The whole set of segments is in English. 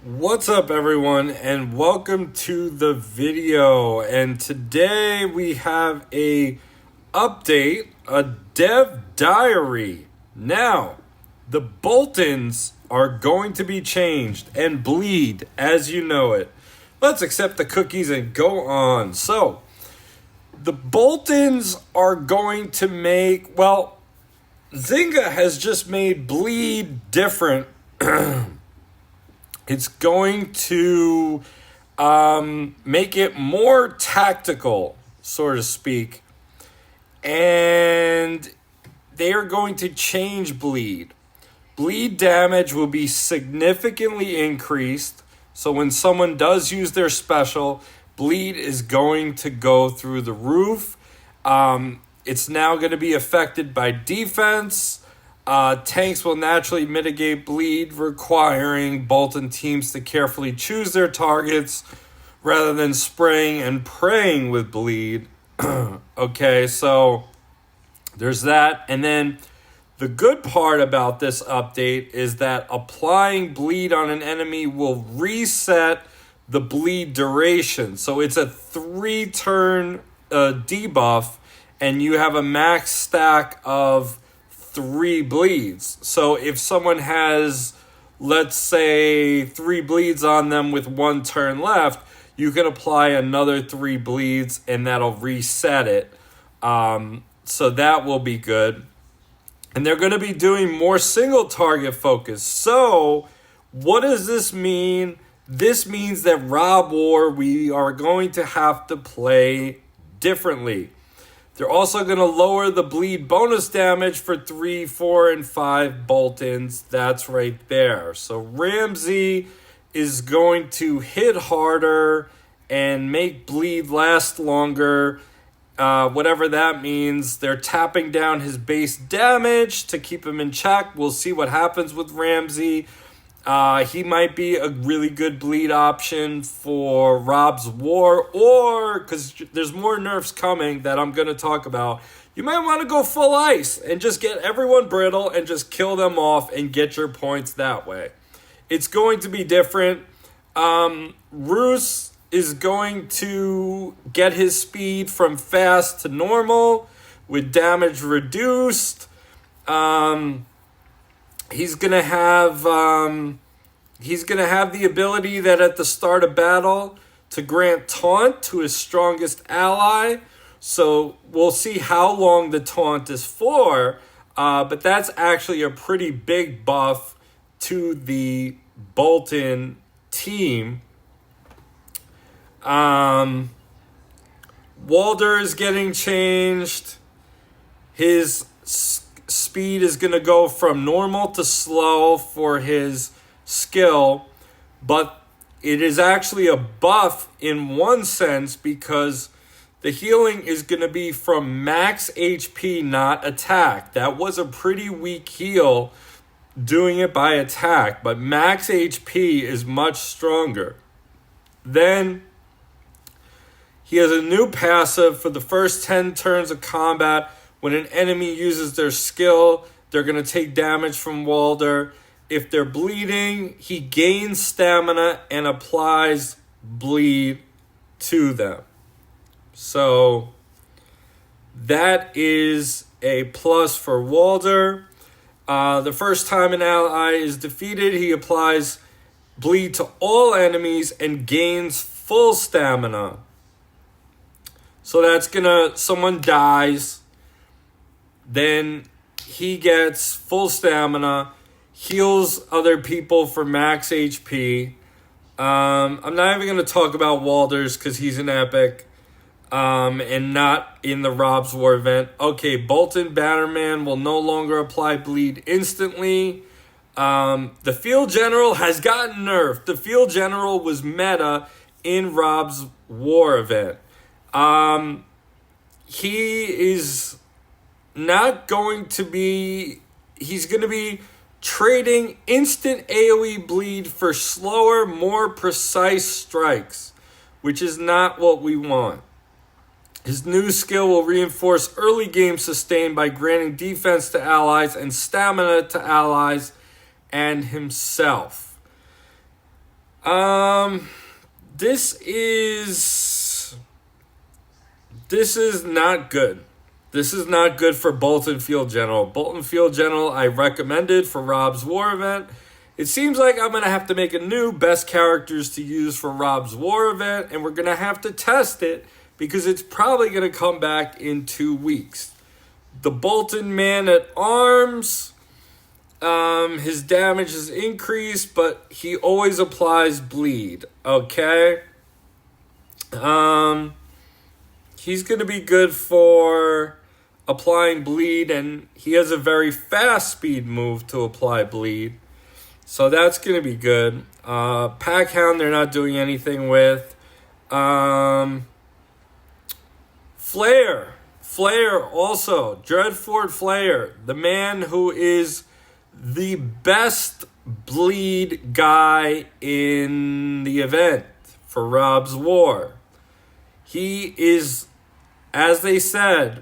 What's up, everyone, and welcome to the video. And today we have a update, a dev diary. Now, the Boltons are going to be changed and bleed as you know it. Let's accept the cookies and go on. So, the Boltons are going to make, Zynga has just made bleed different. It's going to make it more tactical, so to speak. And they are going to change bleed. Bleed damage will be significantly increased. So when someone does use their special, bleed is going to go through the roof. It's now going to be affected by defense. Tanks will naturally mitigate bleed, requiring Bolton teams to carefully choose their targets rather than spraying and praying with bleed. Okay, so there's that. And then the good part about this update is that applying bleed on an enemy will reset the bleed duration. So it's a 3-turn debuff, and you have a max stack of 3 bleeds. So if someone has, let's say, 3 bleeds on them with 1 turn left, you can apply another 3 bleeds and that'll reset it. So that will be good. And they're going to be doing more single target focus. So what does this mean? This means that ROBB War, we are going to have to play differently. They're also going to lower the bleed bonus damage for 3, 4, and 5 Boltons. That's right there. So Ramsey is going to hit harder and make bleed last longer. Whatever that means. They're tapping down his base damage to keep him in check. We'll see what happens with Ramsey. He might be a really good bleed option for ROBB's War, or, because there's more nerfs coming that I'm going to talk about, you might want to go full ice and just get everyone brittle and just kill them off and get your points that way. It's going to be different. Roos is going to get his speed from fast to normal with damage reduced. He's gonna have the ability that at the start of battle to grant taunt to his strongest ally. So we'll see how long the taunt is for, but that's actually a pretty big buff to the Bolton team. Walder is getting changed. His speed is going to go from normal to slow for his skill, but it is actually a buff in one sense because the healing is going to be from max HP, not attack. That was a pretty weak heal doing it by attack, but max HP is much stronger. Then he has a new passive for the first 10 turns of combat. When an enemy uses their skill, they're going to take damage from Walder. If they're bleeding, he gains stamina and applies bleed to them. So that is a plus for Walder. The first time an ally is defeated, he applies bleed to all enemies and gains full stamina. So that's someone dies, then he gets full stamina, heals other people for max HP. I'm not even going to talk about Walder's because he's an epic and not in the ROBB's War event. Okay, Bolton Bannerman will no longer apply bleed instantly. The Field General has gotten nerfed. The Field General was meta in ROBB's War event. He is not going to be... He's going to be trading instant AoE bleed for slower, more precise strikes, which is not what we want. His new skill will reinforce early game sustain by granting defense to allies and stamina to allies and himself. This is not good. This is not good for Bolton Field General. Bolton Field General I recommended for ROBB's War event. It seems like I'm going to have to make a new best characters to use for ROBB's War event, and we're going to have to test it because it's probably going to come back in 2 weeks. The Bolton Man at Arms, his damage is increased, but he always applies bleed, okay? He's going to be good for applying bleed, and he has a very fast speed move to apply bleed. So that's going to be good. Packhound, they're not doing anything with. Flare also. Dreadfort Flare, the man who is the best bleed guy in the event for ROBB's War. He is, as they said,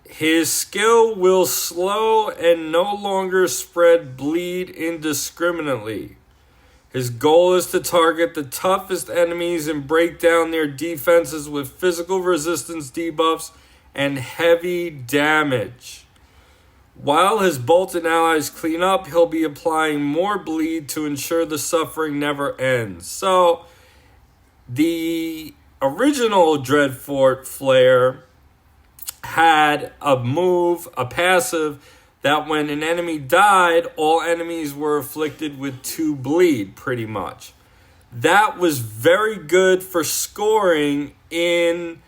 his skill will slow and no longer spread bleed indiscriminately. His goal is to target the toughest enemies and break down their defenses with physical resistance debuffs and heavy damage. While his Bolton allies clean up, he'll be applying more bleed to ensure the suffering never ends. So, the original Dreadfort Flare had a move, a passive, that when an enemy died, all enemies were afflicted with 2 bleed, pretty much. That was very good for scoring in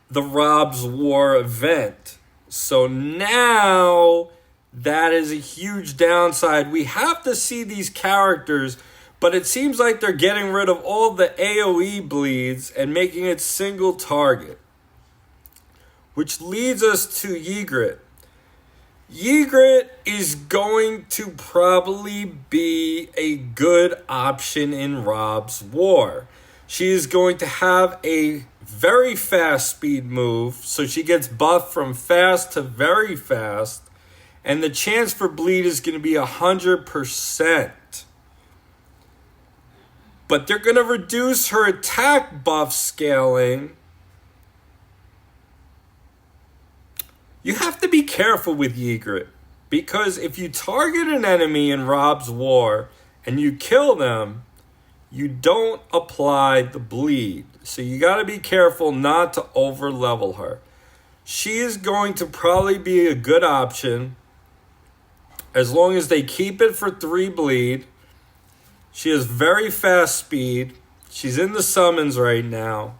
the ROBB's War event. So now, that is a huge downside. We have to see these characters, but it seems like they're getting rid of all the AoE bleeds and making it single target. Which leads us to Ygritte. Ygritte is going to probably be a good option in ROBB's War. She is going to have a very fast speed move, so she gets buffed from fast to very fast, and the chance for bleed is going to be 100%. But they're going to reduce her attack buff scaling. You have to be careful with Ygritte, because if you target an enemy in ROBB's War and you kill them, you don't apply the bleed. So you got to be careful not to over level her. She is going to probably be a good option as long as they keep it for 3 bleed. She has very fast speed. She's in the summons right now.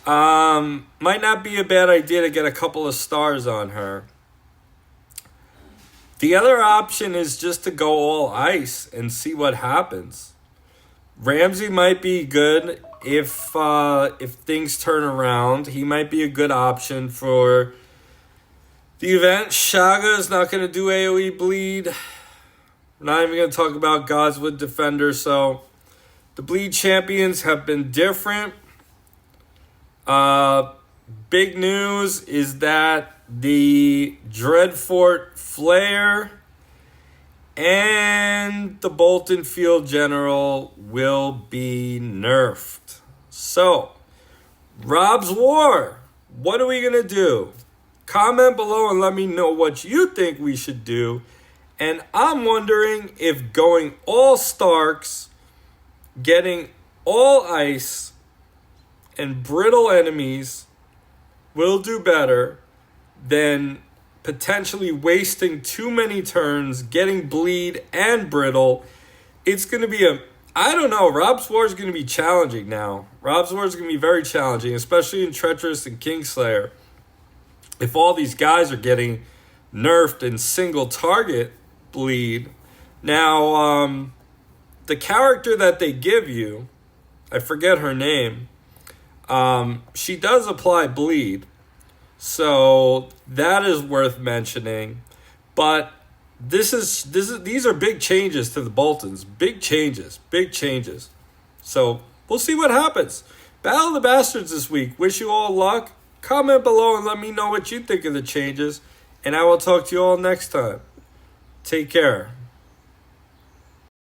Might not be a bad idea to get a couple of stars on her. The other option is just to go all ice and see what happens. Ramsey might be good if things turn around. He might be a good option for the event. Shaga is not going to do AoE bleed. We're not even going to talk about Godswood Defender. So the bleed champions have been different. Big news is that the Dreadfort Flare and the Bolton Field General will be nerfed. So, ROBB's War, what are we going to do? Comment below and let me know what you think we should do. And I'm wondering if going all Starks, getting all ice, and brittle enemies will do better than potentially wasting too many turns, getting bleed and brittle. It's going to be I don't know, ROBB's War is going to be challenging now. ROBB's War is going to be very challenging, especially in Treacherous and Kingslayer. If all these guys are getting nerfed in single target bleed. Now, the character that they give you, I forget her name, she does apply bleed, so that is worth mentioning. But these are big changes to the Boltons. Big changes. So we'll see what happens. Battle of the Bastards this week. Wish you all luck. Comment below and let me know what you think of the changes, and I will talk to you all next time. Take care.